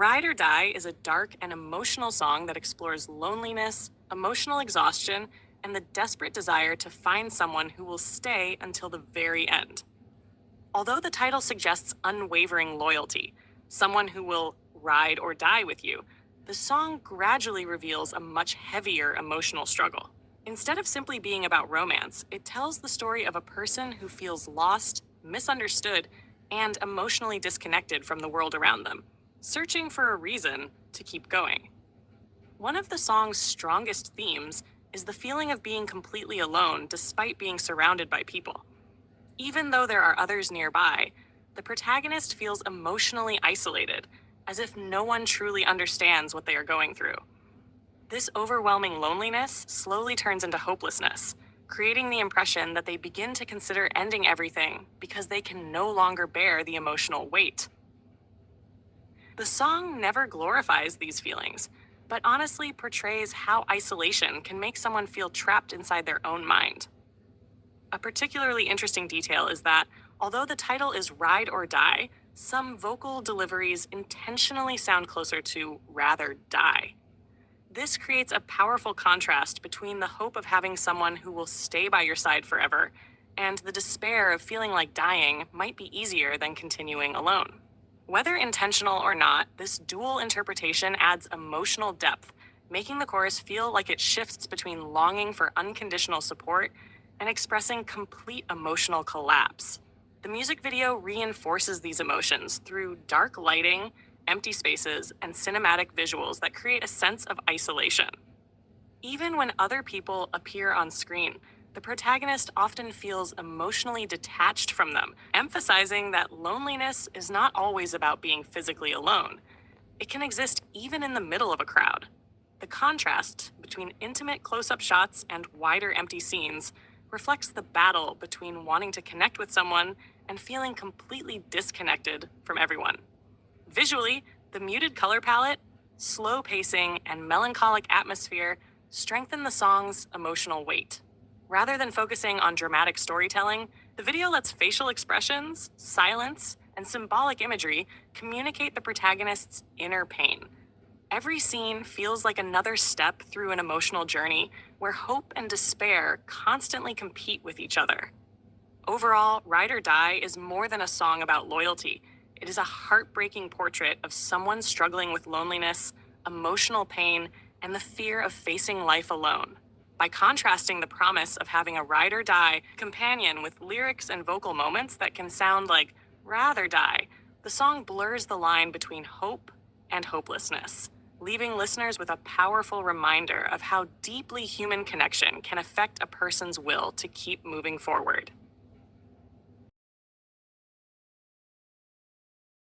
Ride or Die is a dark and emotional song that explores loneliness, emotional exhaustion, and the desperate desire to find someone who will stay until the very end. Although the title suggests unwavering loyalty, someone who will ride or die with you, the song gradually reveals a much heavier emotional struggle. Instead of simply being about romance, it tells the story of a person who feels lost, misunderstood, and emotionally disconnected from the world around them, searching for a reason to keep going. One of the song's strongest themes is the feeling of being completely alone despite being surrounded by people. Even though there are others nearby, the protagonist feels emotionally isolated, as if no one truly understands what they are going through. This overwhelming loneliness slowly turns into hopelessness, creating the impression that they begin to consider ending everything because they can no longer bear the emotional weight. The song never glorifies these feelings, but honestly portrays how isolation can make someone feel trapped inside their own mind. A particularly interesting detail is that, although the title is Ride or Die, some vocal deliveries intentionally sound closer to Rather Die. This creates a powerful contrast between the hope of having someone who will stay by your side forever and the despair of feeling like dying might be easier than continuing alone. Whether intentional or not, this dual interpretation adds emotional depth, making the chorus feel like it shifts between longing for unconditional support and expressing complete emotional collapse. The music video reinforces these emotions through dark lighting, empty spaces, and cinematic visuals that create a sense of isolation. Even when other people appear on screen, the protagonist often feels emotionally detached from them, emphasizing that loneliness is not always about being physically alone. It can exist even in the middle of a crowd. The contrast between intimate close-up shots and wider empty scenes reflects the battle between wanting to connect with someone and feeling completely disconnected from everyone. Visually, the muted color palette, slow pacing, and melancholic atmosphere strengthen the song's emotional weight. Rather than focusing on dramatic storytelling, the video lets facial expressions, silence, and symbolic imagery communicate the protagonist's inner pain. Every scene feels like another step through an emotional journey where hope and despair constantly compete with each other. Overall, Ride or Die is more than a song about loyalty. It is a heartbreaking portrait of someone struggling with loneliness, emotional pain, and the fear of facing life alone. By contrasting the promise of having a ride or die companion with lyrics and vocal moments that can sound like rather die, the song blurs the line between hope and hopelessness, leaving listeners with a powerful reminder of how deeply human connection can affect a person's will to keep moving forward.